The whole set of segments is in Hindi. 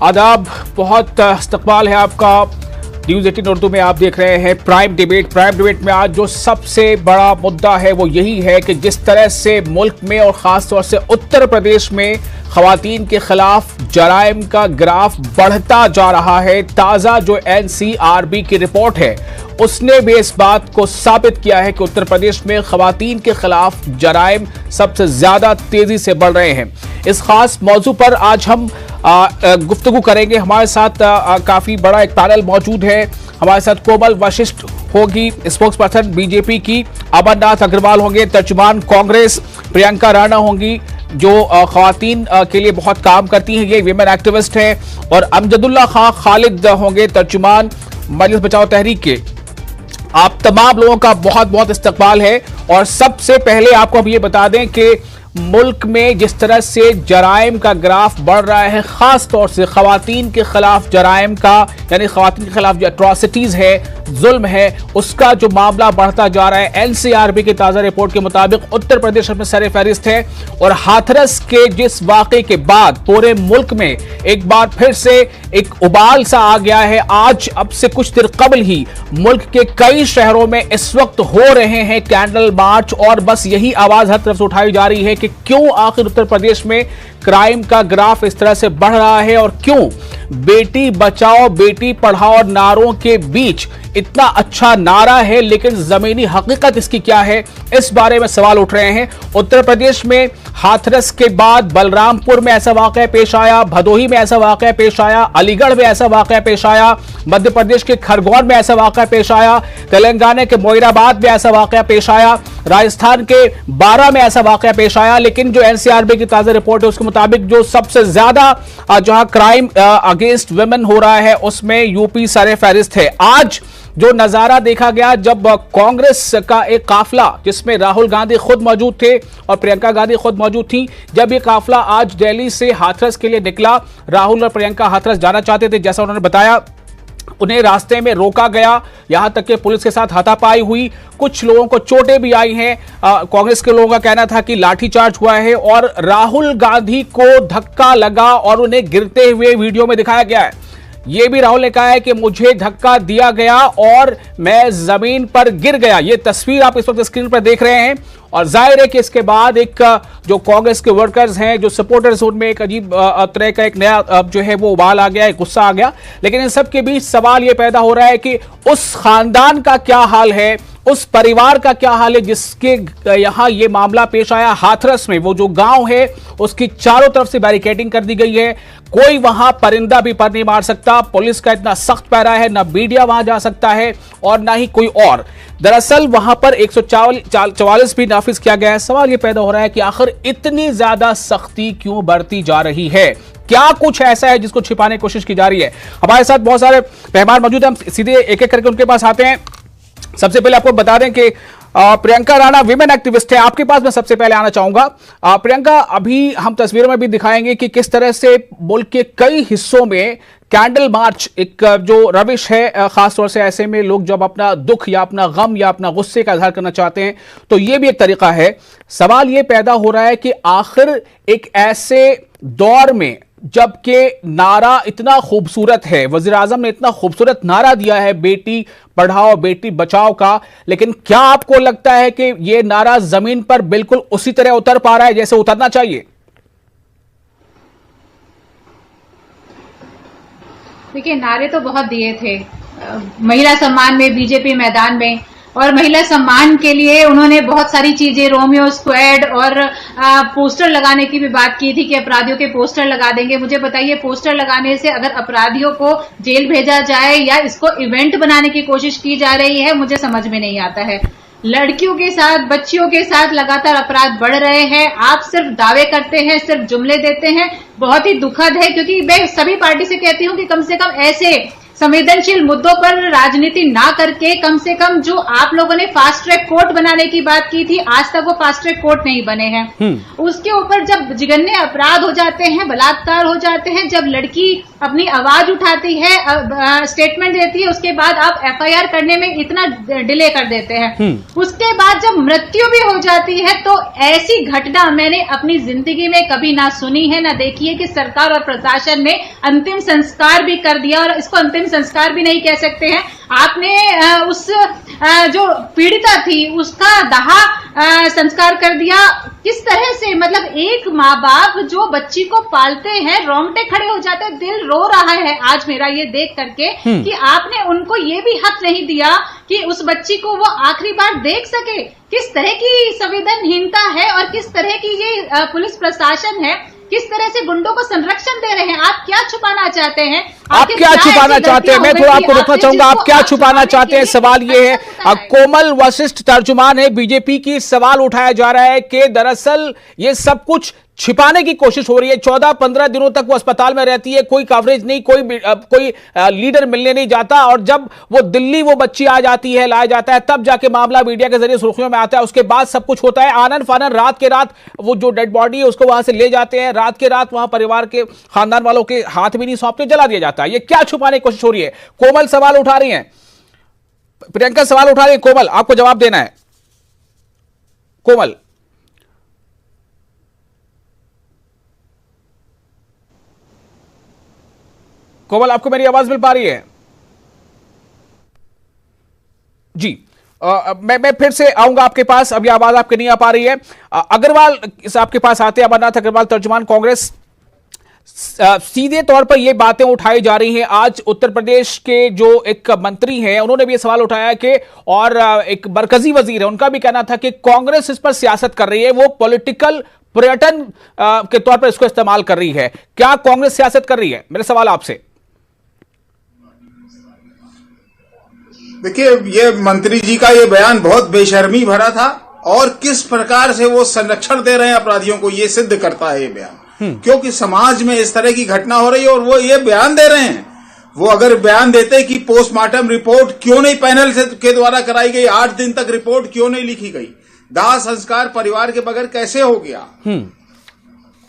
आदाब, बहुत इस्तकबाल है आपका। न्यूज़ 18 उर्दू में आप देख रहे हैं प्राइम डिबेट। प्राइम डिबेट में आज जो सबसे बड़ा मुद्दा है वो यही है कि जिस तरह से मुल्क में और ख़ास तौर से उत्तर प्रदेश में ख़वातीन के खिलाफ जराइम का ग्राफ बढ़ता जा रहा है। ताज़ा जो NCRB की रिपोर्ट है उसने भी इस बात को साबित किया है कि उत्तर प्रदेश में ख़वातीन के खिलाफ जराइम सबसे ज़्यादा तेज़ी से बढ़ रहे हैं। इस खास मौजू पर आज हम गुफ्तगू करेंगे। हमारे साथ काफ़ी बड़ा एक पैनल मौजूद है। हमारे साथ कोमल वशिष्ठ होगी, स्पोक्स पर्सन बीजेपी की, अमरनाथ अग्रवाल होंगे, तर्जुमान कांग्रेस, प्रियंका राणा होंगी जो ख़वातीन के लिए बहुत काम करती हैं, ये वीमेन एक्टिविस्ट हैं, और अमजदुल्ला खां खालिद होंगे, तर्जुमान मजलिस बचाओ तहरीक के। आप तमाम लोगों का बहुत बहुत इस्तकबाल है। और सबसे पहले आपको हम ये बता दें कि मुल्क में जिस तरह से जराइम का ग्राफ बढ़ रहा है, खास तौर से खवातीन के खिलाफ जराइम का, यानी खवातीन के खिलाफ जो एट्रॉसिटीज है, जुल्म है, उसका जो मामला बढ़ता जा रहा है। NCRB की ताजा रिपोर्ट के मुताबिक उत्तर प्रदेश में सरे फहरिस्त है। और हाथरस के जिस वाकये के बाद पूरे मुल्क में एक बार फिर से एक उबाल सा आ गया है। आज अब से कुछ देर कबल ही मुल्क के कई शहरों में इस वक्त हो रहे हैं कैंडल मार्च, और बस यही आवाज हर तरफ से उठाई जा रही है कि क्यों आखिर उत्तर प्रदेश में क्राइम का ग्राफ इस तरह से बढ़ रहा है, और क्यों बेटी बचाओ बेटी पढ़ाओ नारों के बीच इतना अच्छा नारा है लेकिन जमीनी हकीकत इसकी क्या है, इस बारे में सवाल उठ रहे हैं। उत्तर प्रदेश में हाथरस के बाद बलरामपुर में ऐसा वाकया पेश आया, भदोही में ऐसा वाकया पेश आया, अलीगढ़ में ऐसा वाकया पेश आया, मध्य प्रदेश के खरगोन में ऐसा वाकया पेश आया, तेलंगाना के मोइराबाद में ऐसा वाकया पेश आया, राजस्थान के बारा में ऐसा वाकया पेश आया। लेकिन जो NCRB की ताजा रिपोर्ट है उसके मुताबिक जो सबसे ज्यादा जहां क्राइम अगेंस्ट वुमेन हो रहा है उसमें यूपी सरे फहरिस्त है। आज जो नजारा देखा गया जब कांग्रेस का एक काफिला, जिसमें राहुल गांधी खुद मौजूद थे और प्रियंका गांधी खुद मौजूद थी, जब ये काफिला आज दिल्ली से हाथरस के लिए निकला, राहुल और प्रियंका हाथरस जाना चाहते थे, जैसा उन्होंने बताया, उन्हें रास्ते में रोका गया, यहां तक कि पुलिस के साथ हाथापाई हुई, कुछ लोगों को चोटें भी आई हैं। कांग्रेस के लोगों का कहना था कि लाठीचार्ज हुआ है और राहुल गांधी को धक्का लगा और उन्हें गिरते हुए वीडियो में दिखाया गया है। यह भी राहुल ने कहा है कि मुझे धक्का दिया गया और मैं जमीन पर गिर गया। यह तस्वीर आप इस वक्त स्क्रीन पर देख रहे हैं। और जाहिर है कि इसके बाद एक जो कांग्रेस के वर्कर्स हैं, जो सपोर्टर्स, उनमें एक अजीब तरह का एक नया जो है वो उबाल आ गया, एक गुस्सा आ गया। लेकिन इन सब के बीच सवाल यह पैदा हो रहा है कि उस खानदान का क्या हाल है, उस परिवार का क्या हाल है जिसके यहां ये मामला पेश आया। हाथरस में वो जो गांव है उसकी चारों तरफ से बैरिकेडिंग कर दी गई है, कोई वहां परिंदा भी पर नहीं मार सकता, पुलिस का इतना सख्त पैरा है, ना मीडिया वहां जा सकता है और ना ही कोई और। दरअसल वहां पर 144 भी नाफिज किया गया है। सवाल यह पैदा हो रहा है कि आखिर इतनी ज्यादा सख्ती क्यों बढ़ती जा रही है, क्या कुछ ऐसा है जिसको छिपाने की कोशिश की जा रही है। हमारे साथ बहुत सारे मेहमान मौजूद हैं, हम सीधे एक एक करके उनके पास आते हैं। सबसे पहले आपको बता दें कि प्रियंका राणा विमेन एक्टिविस्ट है, आपके पास मैं सबसे पहले आना चाहूंगा। प्रियंका, अभी हम तस्वीरों में भी दिखाएंगे कि किस तरह से मुल्क के कई हिस्सों में कैंडल मार्च एक जो रविश है, खासतौर से ऐसे में लोग जब अपना दुख या अपना गम या अपना गुस्से का इजहार करना चाहते हैं तो ये भी एक तरीका है। सवाल ये पैदा हो रहा है कि आखिर एक ऐसे दौर में जबकि नारा इतना खूबसूरत है, वजीर आजम ने इतना खूबसूरत नारा दिया है बेटी पढ़ाओ बेटी बचाओ का, लेकिन क्या आपको लगता है कि यह नारा जमीन पर बिल्कुल उसी तरह उतर पा रहा है जैसे उतरना चाहिए? देखिए, नारे तो बहुत दिए थे महिला सम्मान में, बीजेपी मैदान में, और महिला सम्मान के लिए उन्होंने बहुत सारी चीजें, रोमियो स्क्वाड और पोस्टर लगाने की भी बात की थी कि अपराधियों के पोस्टर लगा देंगे। मुझे बताइए, पोस्टर लगाने से अगर अपराधियों को जेल भेजा जाए या इसको इवेंट बनाने की कोशिश की जा रही है, मुझे समझ में नहीं आता है। लड़कियों के साथ, बच्चियों के साथ लगातार अपराध बढ़ रहे हैं। आप सिर्फ दावे करते हैं, सिर्फ जुमले देते हैं, बहुत ही दुखद है। क्योंकि मैं सभी पार्टी से कहती हूं कि कम से कम ऐसे संवेदनशील मुद्दों पर राजनीति ना करके कम से कम जो आप लोगों ने फास्ट ट्रैक कोर्ट बनाने की बात की थी, आज तक वो फास्ट ट्रैक कोर्ट नहीं बने हैं। उसके ऊपर जब जिगन्ने अपराध हो जाते हैं, बलात्कार हो जाते हैं, जब लड़की अपनी आवाज उठाती है, स्टेटमेंट देती है, उसके बाद आप एफआईआर करने में इतना डिले कर देते हैं। उसके बाद जब मृत्यु भी हो जाती है तो ऐसी घटना मैंने अपनी जिंदगी में कभी ना सुनी है ना देखी है कि सरकार और प्रशासन ने अंतिम संस्कार भी कर दिया, और इसको अंतिम संस्कार भी नहीं कह सकते हैं। आपने उस जो पीड़िता थी उसका दाह संस्कार कर दिया। किस तरह से, मतलब एक माँ बाप जो बच्ची को पालते हैं, रोंगटे खड़े हो जाते हैं, दिल रो रहा है आज मेरा ये देख करके कि आपने उनको ये भी हक नहीं दिया कि उस बच्ची को वो आखिरी बार देख सके। किस तरह की संवेदनहीनता है और किस तरह की ये पुलिस प्रशासन है, किस तरह से गुंडों को संरक्षण दे रहे हैं। आप क्या छुपाना चाहते हैं? आप क्या छुपाना चाहते हैं? मैं थोड़ा आपको रोकना चाहूंगा। आप क्या छुपाना चाहते हैं? सवाल ये है, कोमल वशिष्ठ तर्जुमान है बीजेपी की, सवाल उठाया जा रहा है कि दरअसल ये सब कुछ छिपाने की कोशिश हो रही है। 14-15 दिनों तक वो अस्पताल में रहती है, कोई कवरेज नहीं, कोई लीडर मिलने नहीं जाता, और जब वो दिल्ली वो बच्ची आ जाती है, लाया जाता है, तब जाके मामला मीडिया के जरिए सुर्खियों में आता है। उसके बाद सब कुछ होता है आनन फानन। रात के रात वो जो डेड बॉडी है उसको वहां से ले जाते हैं, रात के रात वहां परिवार के खानदान वालों के हाथ भी नहीं सौंपते, जला दिया जाता है। ये क्या छुपाने की कोशिश हो रही है? कोमल सवाल उठा रही है, प्रियंका सवाल उठा रही है। कोमल, आपको जवाब देना है। कोमल, कोमल, आपको मेरी आवाज मिल पा रही है? जी, मैं फिर से आऊंगा आपके पास। अभी आवाज आपकी नहीं आ पा रही है। अग्रवाल आपके पास आते हैं, अमरनाथ अग्रवाल तर्जुमान कांग्रेस। सीधे तौर पर ये बातें उठाई जा रही हैं। आज उत्तर प्रदेश के जो एक मंत्री हैं उन्होंने भी ये सवाल उठाया कि, और एक मरकजी वजीर है, उनका भी कहना था कि कांग्रेस इस पर सियासत कर रही है, वो पॉलिटिकल पर्यटन के तौर पर इसको इस्तेमाल कर रही है। क्या कांग्रेस सियासत कर रही है? मेरा सवाल आपसे। देखिए, ये मंत्री जी का ये बयान बहुत बेशर्मी भरा था, और किस प्रकार से वो संरक्षण दे रहे हैं अपराधियों को, ये सिद्ध करता है ये बयान। क्योंकि समाज में इस तरह की घटना हो रही है और वो ये बयान दे रहे हैं। वो अगर बयान देते कि पोस्टमार्टम रिपोर्ट क्यों नहीं पैनल के द्वारा कराई गई, 8 दिन तक रिपोर्ट क्यों नहीं लिखी गई, दाह संस्कार परिवार के बगैर कैसे हो गया।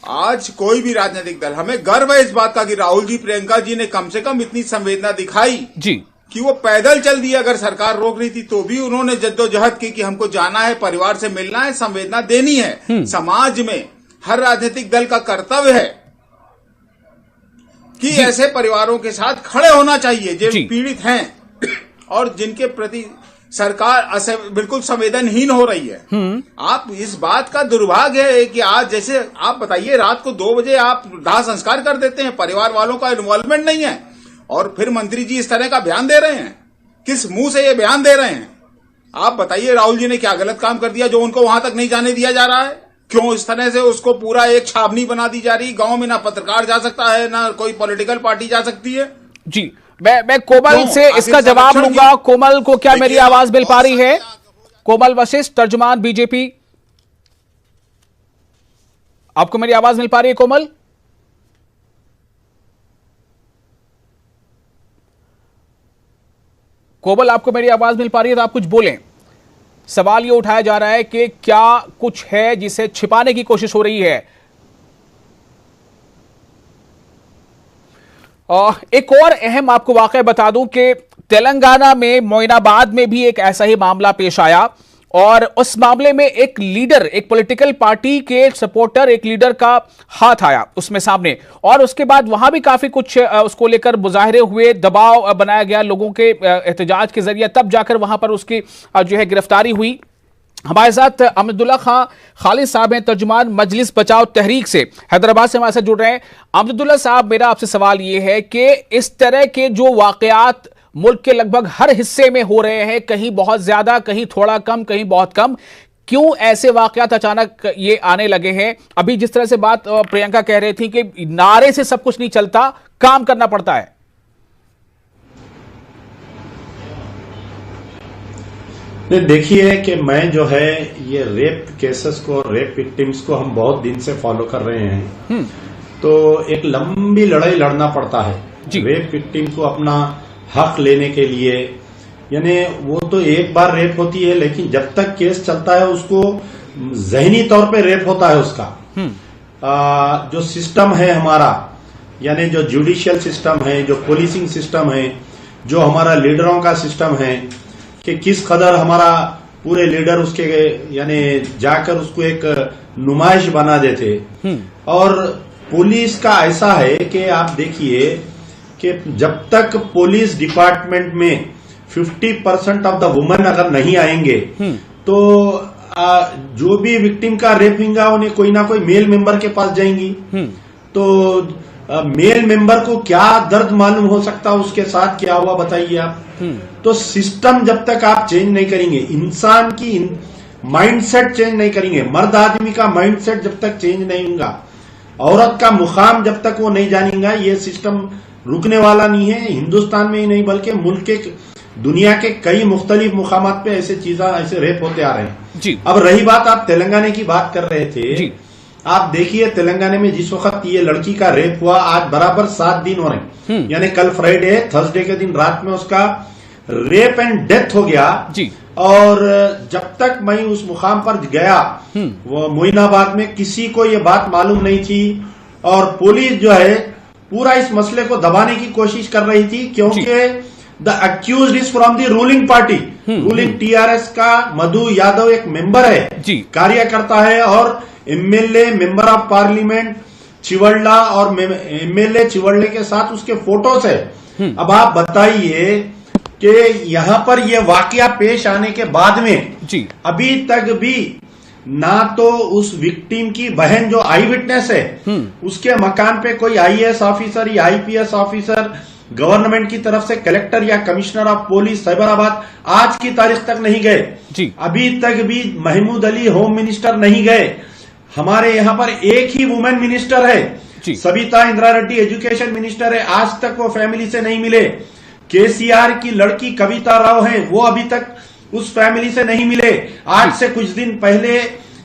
आज कोई भी राजनीतिक दल, हमें गर्व है इस बात का कि राहुल जी, प्रियंका जी ने कम से कम इतनी संवेदना दिखाई जी कि वो पैदल चल दिए। अगर सरकार रोक रही थी तो भी उन्होंने जद्दोजहद की कि हमको जाना है, परिवार से मिलना है, संवेदना देनी है। समाज में हर राजनीतिक दल का कर्तव्य है कि ऐसे परिवारों के साथ खड़े होना चाहिए जो पीड़ित हैं और जिनके प्रति सरकार बिल्कुल संवेदनहीन हो रही है। आप इस बात का दुर्भाग्य है कि आज, जैसे आप बताइए, रात को 2 बजे आप दाह संस्कार कर देते हैं, परिवार वालों का इन्वॉल्वमेंट नहीं है, और फिर मंत्री जी इस तरह का बयान दे रहे हैं। किस मुंह से ये बयान दे रहे हैं? आप बताइए, राहुल जी ने क्या गलत काम कर दिया जो उनको वहां तक नहीं जाने दिया जा रहा है? क्यों इस तरह से उसको पूरा एक छावनी बना दी जा रही? गांव में ना पत्रकार जा सकता है, ना कोई पॉलिटिकल पार्टी जा सकती है। जी, मैं कोमल से इसका जवाब लूंगा। कोमल को क्या मेरी आवाज मिल पा रही है? कोमल वशिष्ठ तर्जुमान बीजेपी, आपको मेरी आवाज मिल पा रही है? कोमल, कोमल, आपको मेरी आवाज मिल पा रही है तो आप कुछ बोलें। सवाल ये उठाया जा रहा है कि क्या कुछ है जिसे छिपाने की कोशिश हो रही है। एक और अहम आपको वाकया बता दूं कि तेलंगाना में मोइनाबाद में भी एक ऐसा ही मामला पेश आया, और उस मामले में एक लीडर, एक पॉलिटिकल पार्टी के सपोर्टर, एक लीडर का हाथ आया उसमें सामने, और उसके बाद वहां भी काफी कुछ उसको लेकर मुजाहरे हुए, दबाव बनाया गया लोगों के एहतजाज के जरिए, तब जाकर वहां पर उसकी जो है गिरफ्तारी हुई। हमारे साथ अहमदुल्ला खां खालिद साहब हैं, तर्जुमान मजलिस बचाओ तहरीक से, हैदराबाद से हमारे साथ जुड़ रहे हैं। अहमदुल्ला साहब, मेरा आपसे सवाल ये है कि इस तरह के जो वाकयात मुल्क के लगभग हर हिस्से में हो रहे हैं, कहीं बहुत ज्यादा, कहीं थोड़ा कम, कहीं बहुत कम, क्यों ऐसे वाकयात अचानक ये आने लगे हैं? अभी जिस तरह से बात प्रियंका कह रही थी कि नारे से सब कुछ नहीं चलता, काम करना पड़ता है। देखिए कि मैं जो है ये रेप केसेस को, रेप विक्टिम्स को हम बहुत दिन से फॉलो कर रहे हैं, तो एक लंबी लड़ाई लड़ना पड़ता है। रेप विक्टिम को अपना हक लेने के लिए, यानी वो तो एक बार रेप होती है, लेकिन जब तक केस चलता है उसको जहनी तौर पे रेप होता है उसका। जो सिस्टम है हमारा, यानी जो जुडिशियल सिस्टम है, जो पुलिसिंग सिस्टम है, जो हमारा लीडरों का सिस्टम है, कि किस कदर हमारा पूरे लीडर उसके यानी जाकर उसको एक नुमाइश बना देते। और पुलिस का ऐसा है कि आप देखिए कि जब तक पुलिस डिपार्टमेंट में 50% ऑफ द वुमेन अगर नहीं आएंगे तो जो भी विक्टिम का रेप होगा उन्हें कोई ना कोई मेल मेंबर के पास जाएंगी। तो मेल मेंबर को क्या दर्द मालूम हो सकता है उसके साथ क्या हुआ, बताइए आप। तो सिस्टम जब तक आप चेंज नहीं करेंगे, इंसान की माइंडसेट चेंज नहीं करेंगे, मर्द आदमी का माइंडसेट जब तक चेंज नहीं होगा, औरत का मुकाम जब तक वो नहीं जानेगा, ये सिस्टम रुकने वाला नहीं है। हिंदुस्तान में ही नहीं बल्कि मुल्क के दुनिया के कई मुख्तलिफ मुकामात पे ऐसे चीजें, ऐसे रेप होते आ रहे हैं जी। अब रही बात, आप तेलंगाना की बात कर रहे थे जी। आप देखिए तेलंगाना में जिस वक्त ये लड़की का रेप हुआ, आज बराबर 7 दिन हो रहे हैं, यानी कल फ्राइडे, थर्सडे के दिन रात में उसका रेप एंड डेथ हो गया जी। और जब तक मैं उस मुकाम पर गया, वो मोइनाबाद में, किसी को ये बात मालूम नहीं थी और पुलिस जो है पूरा इस मसले को दबाने की कोशिश कर रही थी, क्योंकि the accused is from the ruling party. Ruling TRS का मधु यादव एक मेंबर है, कार्यकर्ता है, और एमएलए, मेंबर ऑफ पार्लियामेंट चिवड़ला और एमएलए चिवड़ले के साथ उसके फोटोज है। अब आप बताइए कि यहाँ पर यह वाकया पेश आने के बाद में जी अभी तक भी ना तो उस विक्टिम की बहन जो आई विटनेस है उसके मकान पे कोई आईएएस ऑफिसर या आईपीएस ऑफिसर गवर्नमेंट की तरफ से कलेक्टर या कमिश्नर ऑफ पुलिस साइबराबाद आज की तारीख तक नहीं गए जी। अभी तक भी महमूद अली होम मिनिस्टर नहीं गए। हमारे यहाँ पर एक ही वुमेन मिनिस्टर है, सविता इंदिरा रेड्डी एजुकेशन मिनिस्टर है, आज तक वो फैमिली से नहीं मिले। केसीआर की लड़की कविता राव है, वो अभी तक उस फैमिली से नहीं मिले। आज से कुछ दिन पहले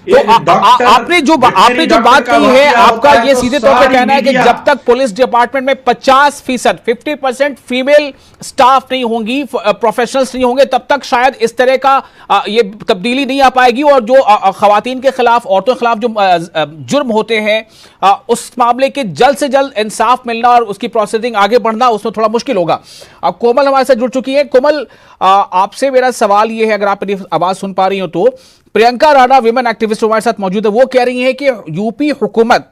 तो आपने जो बात की है, आपका ये सीधे तौर पर कहना है कि जब तक पुलिस डिपार्टमेंट में 50% फीमेल स्टाफ नहीं होंगी, प्रोफेशनल्स नहीं होंगे, तब तक शायद इस तरह का ये तब्दीली नहीं आ पाएगी और जो खवातीन के खिलाफ, औरतों के खिलाफ जो जुर्म होते हैं उस मामले के जल्द से जल्द इंसाफ मिलना और उसकी प्रोसेसिंग आगे बढ़ना, उसमें थोड़ा मुश्किल होगा। अब कोमल हमारे साथ जुड़ चुकी है। कोमल, आपसे मेरा सवाल ये है, अगर आप मेरी आवाज सुन पा रही हो तो, प्रियंका राणा विमेन एक्टिविस्ट हमारे साथ मौजूद है, वो कह रही हैं कि यूपी हुकूमत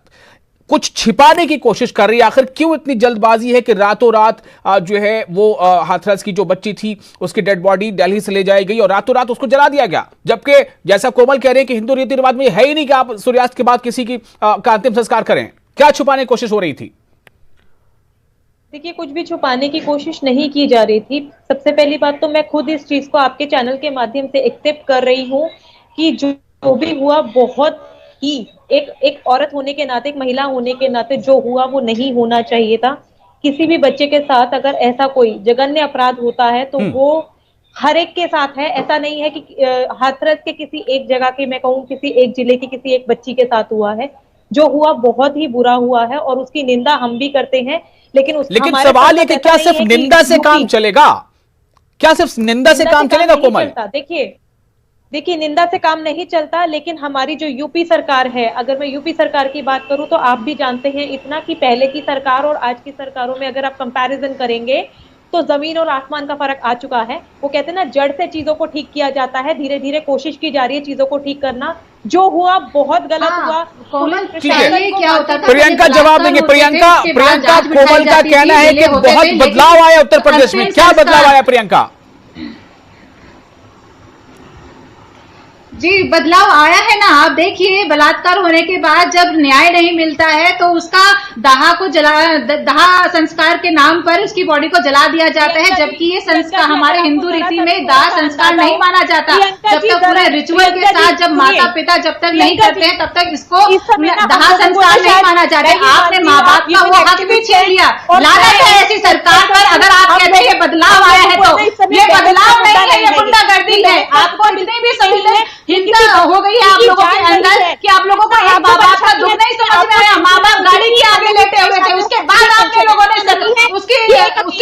कुछ छिपाने की कोशिश कर रही है। आखिर क्यों इतनी जल्दबाजी है कि रातों रात जो है वो हाथरस की जो बच्ची थी उसकी डेड बॉडी दिल्ली से ले जाई गई और रातों रात उसको जला दिया गया, जबकि जैसा कोमल कह रहे हैं कि हिंदू रीति रिवाज में है ही नहीं कि आप सूर्यास्त के बाद किसी की का अंतिम संस्कार करें। क्या छुपाने की कोशिश हो रही थी? देखिए, कुछ भी छुपाने की कोशिश नहीं की जा रही थी। सबसे पहली बात तो मैं खुद इस चीज को आपके चैनल के माध्यम से एक्सेप्ट कर रही हूँ कि जो भी हुआ बहुत ही एक औरत होने के नाते, एक महिला होने के नाते जो हुआ वो नहीं होना चाहिए था। किसी भी बच्चे के साथ अगर ऐसा कोई जघन्य अपराध होता है तो वो हर एक के साथ है। ऐसा नहीं है कि हाथरस के किसी एक जगह के, मैं कहूँ किसी एक जिले की किसी एक बच्ची के साथ हुआ है। जो हुआ बहुत ही बुरा हुआ है और उसकी निंदा हम भी करते हैं, लेकिन सवाल है कि क्या सिर्फ निंदा से काम चलेगा? क्या सिर्फ निंदा से काम चलेगा कोमल? देखिए, निंदा से काम नहीं चलता, लेकिन हमारी जो यूपी सरकार है, अगर मैं यूपी सरकार की बात करूं तो आप भी जानते हैं इतना कि पहले की सरकार और आज की सरकारों में अगर आप कंपैरिजन करेंगे तो जमीन और आसमान का फर्क आ चुका है। वो कहते हैं ना, जड़ से चीजों को ठीक किया जाता है, धीरे धीरे कोशिश की जा रही है चीजों को ठीक करना। जो हुआ बहुत गलत हुआ। क्या होता था? प्रियंका जवाब देंगे। प्रियंका कोमल का कहना है कि बहुत बदलाव आया उत्तर प्रदेश में। क्या बदलाव आया प्रियंका? जी, बदलाव आया है ना। आप देखिए, बलात्कार होने के बाद जब न्याय नहीं मिलता है तो उसका दाह संस्कार के नाम पर उसकी बॉडी को जला दिया जाता है, जबकि ये संस्कार हमारे हिंदू रीति में दाह संस्कार नहीं माना जाता। जब तक पूरे रिचुअल के साथ जब माता पिता जब तक नहीं करते हैं तब तक इसको दाह संस्कार नहीं माना जाता। आपने माँ बाप का वो हक भी छीन लिया। लानत है ऐसी सरकार पर। अगर आप कहते हैं ये बदलाव आया है तो ये बदलाव नहीं है, ये गुंडागर्दी है। आपको जितनी भी समझते हिंसा हो गई है आप लोगों के अंदर कि आप लोगों को एक माँ बाप का दुख नहीं समझ में आया। माँ बाप गाड़ी के आगे लेटे हुए थे, उसके बाद आपके लोगों ने उसकी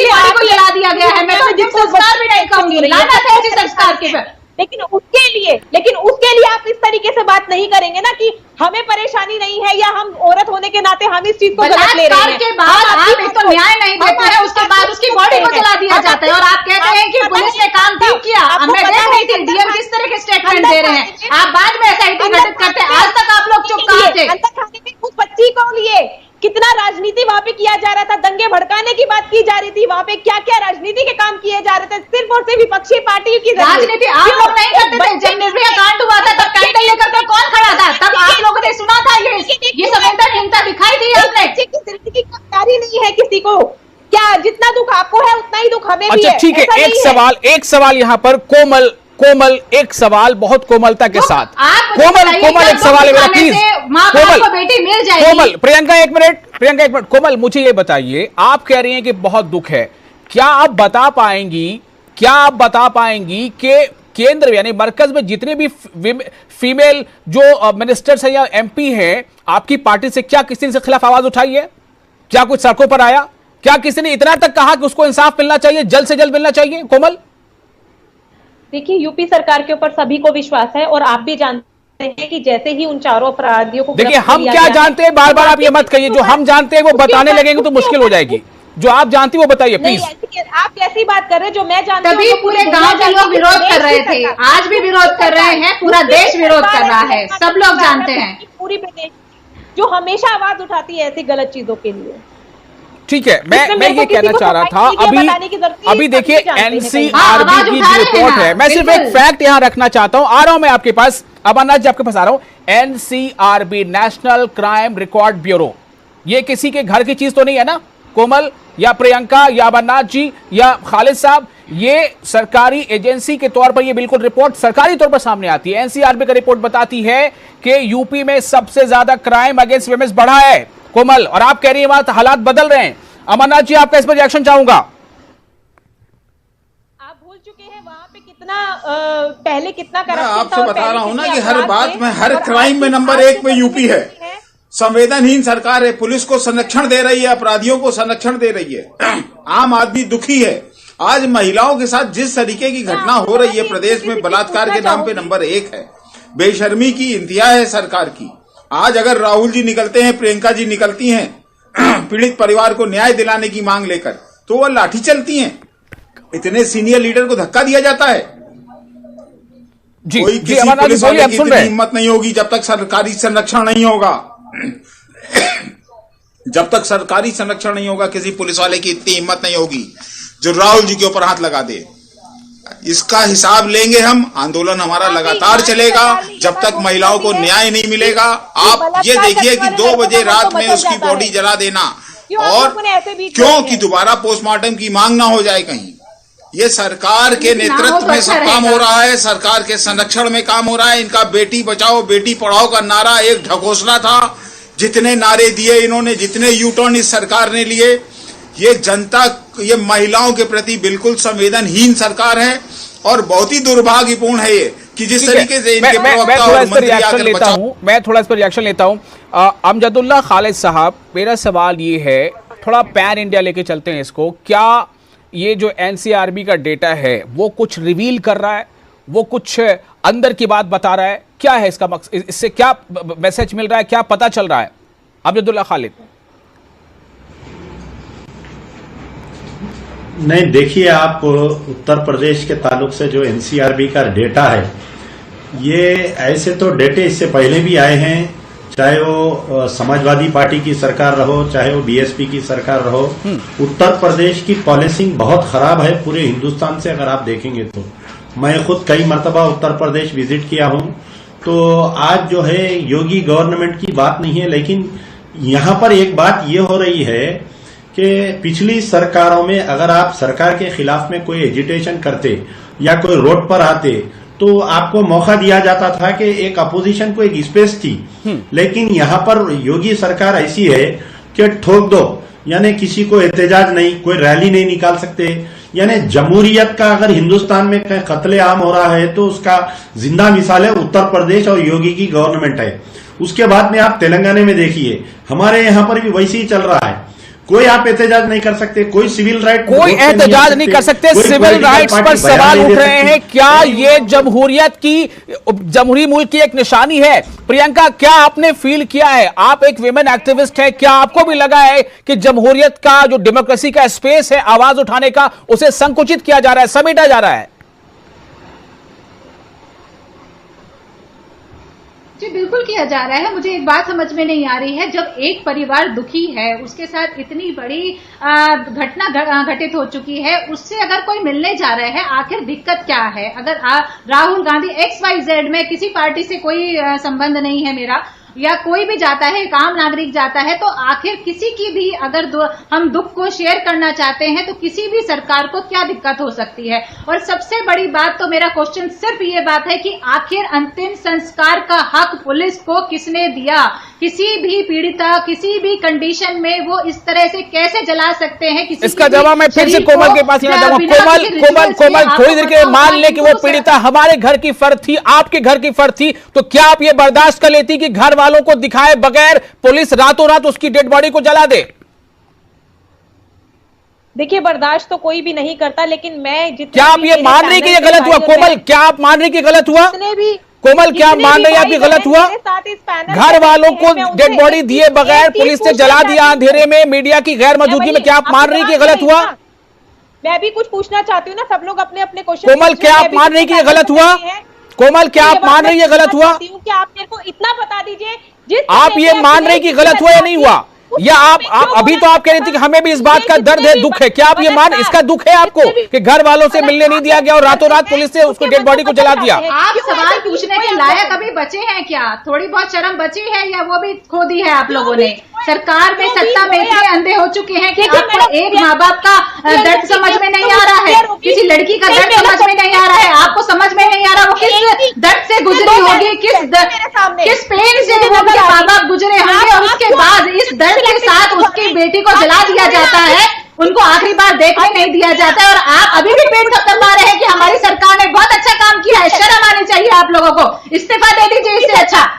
बॉडी को जला दिया दिया गया है। मैं तो अंतिम संस्कार भी नहीं कहूंगी, लानत है ऐसे संस्कार के। लेकिन उसके लिए आप इस तरीके से बात नहीं करेंगे ना कि हमें परेशानी नहीं है या हम औरत होने के नाते हम इस चीज को गलत ले रहे हैं। के बाद आप एक तो न्याय नहीं देते हैं, उसके बाद उसकी बॉडी को जला दिया जाता है और आप कहते हैं कि पुलिस ने काम ठीक किया। मैं देख रही थी डीएम किस तरह के स्टेटमेंट दे रहे हैं, आप बाद में एसआईटी गठित करते हैं। आज तक आप लोग चुप कहाँ थे? अंदर खाने में उस बच्ची को लिए कितना राजनीति वहाँ पे किया जा रहा था, दंगे भड़काने की बात की जा रही थी, वहाँ पे क्या क्या राजनीति के काम किए जा रहे थे, सिर्फ और सिर्फ विपक्षी पार्टी की राजनीति आप लोग नहीं करते थे। जब निर्भया कांड हुआ था तब कैंडल लेकर के कौन खड़ा था? तब आप लोगों ने सुना था ये संवेदनहीनता दिखाई दी आपने? जिंदगी की जानकारी नहीं है किसी को, क्या जितना दुख आपको है उतना ही दुख हमें भी है। अच्छा ठीक है, एक सवाल यहाँ पर कोमल एक सवाल बहुत कोमलता के साथ। कोमल एक सवाल है मेरा, प्लीज कोमल। प्रियंका एक मिनट। कोमल मुझे ये बताइए, आप कह रही हैं कि बहुत दुख है, क्या आप बता पाएंगी कि केंद्र यानी मरकज में जितने भी फीमेल जो मिनिस्टर्स हैं या एमपी हैं आपकी पार्टी से, क्या किसी ने खिलाफ आवाज उठाई है? क्या कुछ सड़कों पर आया? क्या किसी ने इतना तक कहा कि उसको इंसाफ मिलना चाहिए, जल्द से जल्द मिलना चाहिए? कोमल देखिए, यूपी सरकार के ऊपर सभी को विश्वास है और आप भी जानते हैं कि जैसे ही उन चारों अपराधियों को देखिए, हम क्या जानते हैं, बार बार आप ये मत कहिए। जो हम जानते हैं वो बताने लगेंगे तो मुश्किल हो जाएगी। जो आप जानती वो बताइए प्लीज। आप कैसी बात कर रहे हैं? जो मैं जानती हूँ तभी पूरे गांव के लोग विरोध कर रहे थे, आज भी विरोध कर रहे हैं, पूरा देश विरोध कर रहा है, सब लोग जानते हैं। पूरी प्रदेश जो हमेशा आवाज उठाती है ऐसी गलत चीजों के लिए। ठीक है, मैं ये कहना चाह रहा था, अभी देखिए एनसीआरबी की जो रिपोर्ट है, मैं सिर्फ एक फैक्ट यहां रखना चाहता हूं, आ रहा हूं मैं आपके पास, अमरनाथ जी आपके पास आ रहा हूं। NCRB national crime record bureau, ये किसी के घर की चीज तो नहीं है ना कोमल या प्रियंका या अमरनाथ जी या खालिद साहब? ये सरकारी एजेंसी के तौर पर ये बिल्कुल रिपोर्ट सरकारी तौर पर सामने आती है। एनसीआरबी का रिपोर्ट बताती है कि यूपी में सबसे ज्यादा क्राइम अगेंस्ट विमेन्स बढ़ा है कोमल, और आप कह रही हैं वहां हालात बदल रहे हैं। अमरनाथ जी आपका इस पर रिएक्शन चाहूंगा। आप भूल चुके हैं वहां पे कितना पहले कितना करप्शन था। आपसे बता रहा हूं ना कि हर बात में, हर क्राइम में नंबर 1 पे यूपी है। संवेदनहीन सरकार है, पुलिस को संरक्षण दे रही है, अपराधियों को संरक्षण दे रही है, आम आदमी दुखी है। आज महिलाओं के साथ जिस तरीके की घटना हो रही है प्रदेश में, बलात्कार के नाम पे नंबर 1 है। बेशर्मी की इंतहा है सरकार की। आज अगर राहुल जी निकलते हैं, प्रियंका जी निकलती हैं पीड़ित परिवार को न्याय दिलाने की मांग लेकर, तो वह लाठी चलती हैं। इतने सीनियर लीडर को धक्का दिया जाता है। कोई किसी पुलिस वाले की इतनी हिम्मत नहीं होगी जब तक सरकारी संरक्षण नहीं होगा। जब तक सरकारी संरक्षण नहीं होगा, किसी पुलिस वाले की इतनी हिम्मत नहीं होगी जो राहुल जी के ऊपर हाथ लगा दे। इसका हिसाब लेंगे हम, आंदोलन हमारा लगातार चलेगा जब तक महिलाओं को न्याय नहीं मिलेगा। आप ये देखिए कि 2 बजे रात में उसकी बॉडी जला देना, और क्यों कि दोबारा पोस्टमार्टम की मांग ना हो जाए कहीं। ये सरकार के नेतृत्व में सब काम हो रहा है, सरकार के संरक्षण में काम हो रहा है। इनका बेटी बचाओ बेटी पढ़ाओ का नारा एक ढकोसला था। जितने नारे दिए इन्होंने, जितने यूटर्न इस सरकार ने लिए, ये जनता, ये महिलाओं के प्रति बिल्कुल संवेदनहीन सरकार है और बहुत ही दुर्भाग्यपूर्ण है ये कि जिस तरीके से इनके प्रवक्ता और मंत्री आकर बचाओ। मैं थोड़ा इस पर रिएक्शन लेता हूं। अमजदुल्ला खालिद साहब, मेरा सवाल ये है, थोड़ा पैन इंडिया लेके चलते हैं इसको। क्या ये जो एनसीआरबी का डेटा है वो कुछ रिवील कर रहा है, वो कुछ अंदर की बात बता रहा है? क्या है इसका मकसद, इससे क्या मैसेज मिल रहा है, क्या पता चल रहा है? अमजदुल्ला खालिद। नहीं, देखिए, आप उत्तर प्रदेश के ताल्लुक से जो एनसीआरबी का डेटा है, ये ऐसे तो डेटे इससे पहले भी आए हैं, चाहे वो समाजवादी पार्टी की सरकार रहो, चाहे वो बीएसपी की सरकार रहो। उत्तर प्रदेश की पॉलिसिंग बहुत खराब है पूरे हिंदुस्तान से अगर आप देखेंगे तो। मैं खुद कई मर्तबा उत्तर प्रदेश विजिट किया हूं, तो आज जो है योगी गवर्नमेंट की बात नहीं है, लेकिन यहां पर एक बात ये हो रही है कि पिछली सरकारों में अगर आप सरकार के खिलाफ में कोई एजिटेशन करते या कोई रोड पर आते तो आपको मौका दिया जाता था कि एक अपोजिशन को एक स्पेस थी। लेकिन यहां पर योगी सरकार ऐसी है कि ठोक दो, यानी किसी को एहतजाज नहीं, कोई रैली नहीं निकाल सकते। यानी जमहूरियत का अगर हिंदुस्तान में कहीं कत्लेआम हो रहा है तो उसका जिंदा मिसाल है उत्तर प्रदेश और योगी की गवर्नमेंट है। उसके बाद में आप तेलंगाना में देखिए, हमारे यहां पर भी वैसे ही चल रहा है। कोई आप एहतजाज नहीं कर सकते, कोई सिविल राइट, कोई एहतजाज नहीं कर सकते, सिविल राइट्स पर सवाल उठ रहे हैं। क्या ये जमहूरियत की, जमहूरी मुल्क की एक निशानी है? प्रियंका, क्या आपने फील किया है? आप एक विमेन एक्टिविस्ट है, क्या आपको भी लगा है कि जमहूरियत का जो डेमोक्रेसी का स्पेस है आवाज उठाने का, उसे संकुचित किया जा रहा है, समेटा जा रहा है? जी बिल्कुल किया जा रहा है। मुझे एक बात समझ में नहीं आ रही है, जब एक परिवार दुखी है, उसके साथ इतनी बड़ी घटना घटित हो चुकी है, उससे अगर कोई मिलने जा रहा है, आखिर दिक्कत क्या है? अगर राहुल गांधी XYZ में, किसी पार्टी से कोई संबंध नहीं है मेरा, या कोई भी जाता है, एक आम नागरिक जाता है, तो आखिर किसी की भी अगर हम दुख को शेयर करना चाहते हैं तो किसी भी सरकार को क्या दिक्कत हो सकती है? और सबसे बड़ी बात तो मेरा क्वेश्चन सिर्फ ये बात है कि आखिर अंतिम संस्कार का हक पुलिस को किसने दिया? किसी भी पीड़िता किसी भी कंडीशन में वो इस तरह से कैसे जला सकते हैं? किसी इसका जवाब मैं फिर से कोमल के पास लेना चाहूंगा। कोमल थोड़ी देर के मान ले कि वो पीड़िता हमारे घर की फर्द थी, आपके घर की फर्द थी, तो क्या आप ये बर्दाश्त कर लेती कि घर वालों को दिखाए बगैर पुलिस रातों रात उसकी डेड बॉडी को जला दे? देखिए, बर्दाश्त तो कोई भी नहीं करता, लेकिन मैं क्या आप ये मान रही कि ये गलत हुआ? कोमल, क्या आप मान रही कि गलत हुआ? कोमल, क्या आप मान रही आपकी गलत हुआ? घर वालों को डेड बॉडी दिए बगैर पुलिस ने जला दिया अंधेरे में, मीडिया की गैर मौजूदगी में, क्या आप मान रही कि गलत हुआ? मैं भी कुछ पूछना चाहती हूँ ना, सब लोग अपने अपने क्वेश्चन। कोमल, क्या आप मान रही कि ये गलत हुआ? कोमल, क्या आप मान रही है गलत हुआ? क्या आप मेरे को इतना बता दीजिए, आप ये मान रही कि गलत हुआ या नहीं हुआ? या आप अभी तो आप कह रही थी कि हमें भी इस बात का दर्द है, दुख है, क्या आप ये मान, इसका दुख है आपको कि घर वालों से मिलने नहीं दिया गया और रातों रात पुलिस ने उसको डेड बॉडी को जला दिया? आप सवाल पूछने के लायक अभी बचे हैं क्या? थोड़ी बहुत शर्म बची है या वो भी खो दी है आप लोगों ने? सरकार में, सत्ता में इतने अंधे हो चुके हैं कि आपको एक माँ बाप का दर्द समझ में नहीं आ रहा है, किसी लड़की का दर्द समझ में नहीं आ रहा है, आपको समझ में नहीं आ रहा वो किस दर्द से गुजरी होगी, किस पेन से वो माँ बाप गुजरे होंगे, और उसके बाद इस दर्द के साथ उसकी बेटी को जला दिया जाता है, उनको आखिरी बार देखने नहीं दिया जाता है, और आप अभी भी पेट थपथपा रहे हैं कि हमारी सरकार ने बहुत अच्छा काम किया है। शर्म आनी चाहिए आप लोगों को, इस्तीफा दे दीजिए, इससे अच्छा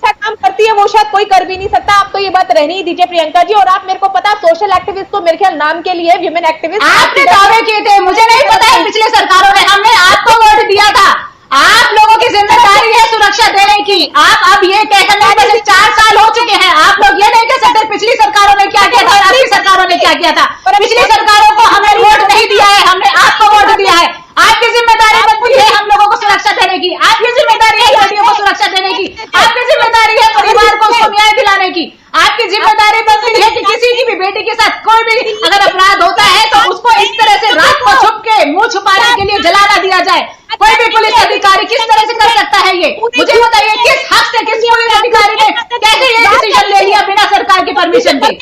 काम करती है वो शायद कोई कर भी नहीं सकता। आप तो ये बात रहने ही दीजिए प्रियंका जी। और आप मेरे को पता, सोशल एक्टिविस्ट तो मेरे ख्याल नाम के लिए, विमेन एक्टिविस्ट आपने दावे किए थे, मुझे नहीं पता है पिछले सरकारों ने, हमने आपको वोट दिया था। आप लोगों की जिम्मेदारी है सुरक्षा देने की। आप अब ये कहकर नहीं, बस 4 साल हो चुके हैं, आप लोग ये नहीं कह सकते पिछली सरकारों ने क्या किया था और आपकी सरकारों ने क्या किया था। पिछली सरकारों को हमने वोट नहीं दिया है, हमने आपको वोट दिया है। आपकी जिम्मेदारी बनती है हम लोगों को सुरक्षा देने की, आपकी जिम्मेदारी है लड़कियों को सुरक्षा देने की, आपकी जिम्मेदारी है परिवार को न्याय दिलाने की, आपकी जिम्मेदारी बनती है कि किसी की भी बेटी के साथ कोई भी अगर अपराध होता है तो उसको इस तरह से रात को छुप के मुंह छुपाने के लिए जला ना दिया जाए। कोई भी पुलिस अधिकारी किस तरह से कर सकता है ये? मुझे बताइए, किस हक से किस पुलिस अधिकारी ने कैसे ये डिसीजन ले लिया बिना सरकार की परमिशन के?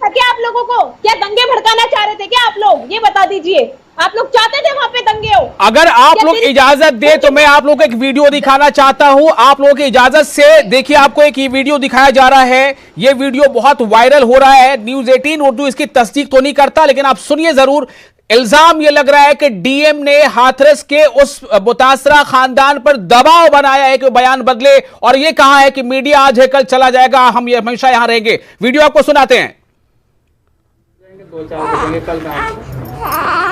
क्या आप लोगों को क्या दंगे भड़काना चाह रहे थे क्या आप लोग? ये बता दीजिए, आप लोग चाहते थे वहां पे दंगे हो? अगर आप लोग इजाजत दे तो मैं आप लोगों को एक वीडियो दिखाना चाहता हूं। आप लोगों की इजाजत से देखिए, आपको एक वीडियो दिखाया जा रहा है। ये वीडियो बहुत वायरल हो रहा है। न्यूज़ 18 उर्दू इसकी तस्दीक तो नहीं करता, लेकिन आप सुनिए जरूर। इल्जाम ये लग रहा है कि डीएम ने हाथरस के उस मुतासरा खानदान पर दबाव बनाया है कि बयान बदले, और ये कहा है कि मीडिया आज है कल चला जाएगा, हम ये हमेशा यहां रहेंगे। वीडियो आपको सुनाते हैं। 2-4 बजेंगे कल रात को,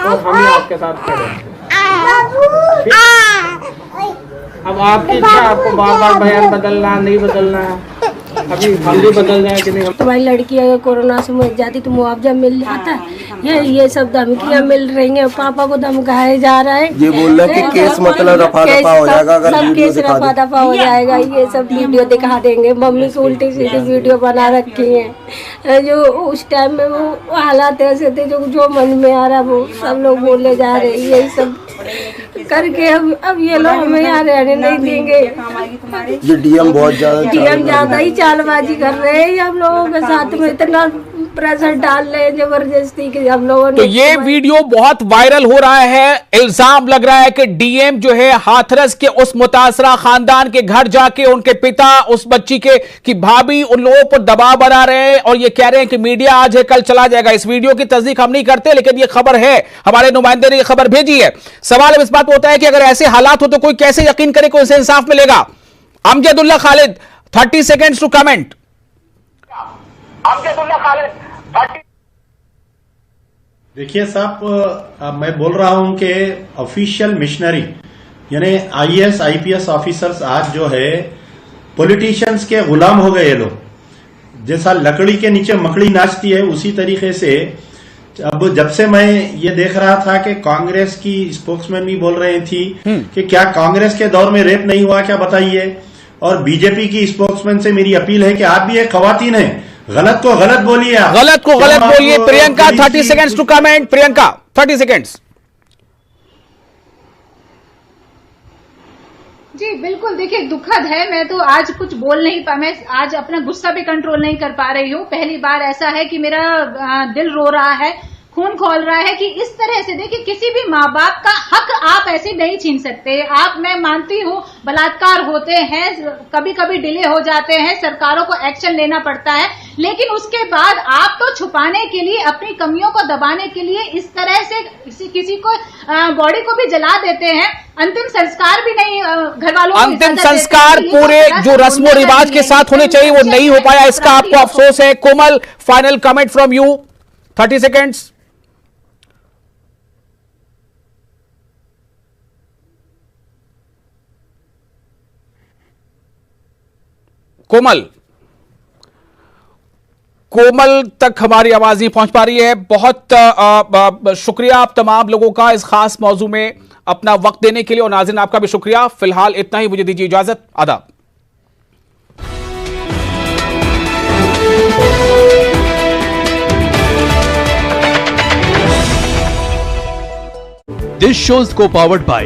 तो हम ही आपके साथ खड़े हैं। अब आपकी इच्छा, आपको बार बार बयान बदलना नहीं बदलना है, अभी हम भी बदल जाए कि नहीं। तुम्हारी लड़की अगर कोरोना से मर जाती तो मुआवजा मिल जाता है। ये सब धमकियां मिल रही हैं, पापा को धमकाया जा रहा है। ये बोल रहे हैं कि केस मतलब रफा दफा हो जाएगा, अगर सब केस रफा दफा हो जाएगा। ये सब वीडियो दिखा देंगे, मम्मी को उल्टी सीधी वीडियो बना रखी है। जो उस टाइम में वो हालात ऐसे थे, जो मन में आ रहा वो सब लोग बोले जा रहे, यही सब करके अब ये लोग हमें यहाँ रहने नहीं देंगे। ये डीएम बहुत ज्यादा ही चालबाजी कर रहे हैं हम लोगों के साथ में, इतना प्रेशर डाल रहे हैं जबरदस्ती के हम लोगों ने। तो ये वीडियो बहुत वायरल हो रहा है। इल्जाम लग रहा है कि डीएम जो है हाथरस के उस मुतासरा खानदान के घर जाके उनके पिता, उस बच्ची के की भाभी, उन लोगों पर दबाव बना रहे हैं और ये कह रहे हैं कि मीडिया आज है कल चला जाएगा। इस वीडियो की तस्दीक हम नहीं करते, लेकिन ये खबर है, हमारे नुमाइंदे ने ये खबर भेजी है। सवाल अब इस बात होता है कि अगर ऐसे हालात हो तो कोई कैसे यकीन करे कि उसे इंसाफ मिलेगा? Amjadullah Khalid, 30 seconds to comment. Amjadullah Khalid, देखिए साहब, मैं बोल रहा हूं कि official machinery IAS IPS officers ऑफिसर्स आज जो है पॉलिटिशियंस के गुलाम हो गए ये लोग। जैसा लकड़ी के नीचे मकड़ी नाचती है उसी तरीके से अब जब से मैं ये देख रहा था कि कांग्रेस की स्पोक्समैन भी बोल रही थी कि क्या कांग्रेस के दौर में रेप नहीं हुआ, क्या बताइए। और बीजेपी की स्पोक्समैन से मेरी अपील है कि आप भी एक खवातीन हैं, गलत को गलत बोलिए, गलत को गलत बोलिए। Priyanka 30 seconds to comment. Priyanka 30 seconds. जी बिल्कुल, देखिए दुखद है। मैं तो आज कुछ बोल नहीं पा, मैं आज अपना गुस्सा भी कंट्रोल नहीं कर पा रही हूँ। पहली बार ऐसा है कि मेरा दिल रो रहा है, खून खौल रहा है कि इस तरह से देखिए किसी भी माँ बाप का हक आप ऐसे नहीं छीन सकते। आप, मैं मानती हूँ बलात्कार होते हैं, कभी कभी डिले हो जाते हैं, सरकारों को एक्शन लेना पड़ता है, लेकिन उसके बाद आप तो छुपाने के लिए, अपनी कमियों को दबाने के लिए इस तरह से किसी को बॉडी को भी जला देते हैं। अंतिम संस्कार भी नहीं घर वालों को, अंतिम संस्कार पूरे जो रस्मों रिवाज के साथ होने चाहिए वो नहीं हो पाया, इसका आपको अफसोस है। Komal, final comment from you, 30 seconds. Komal तक हमारी आवाज नहीं पहुंच पा रही है। बहुत शुक्रिया आप तमाम लोगों का इस खास मौजू में अपना वक्त देने के लिए, और नाज़रीन आपका भी शुक्रिया। फिलहाल इतना ही, मुझे दीजिए इजाजत। आदाब। This show is co-powered by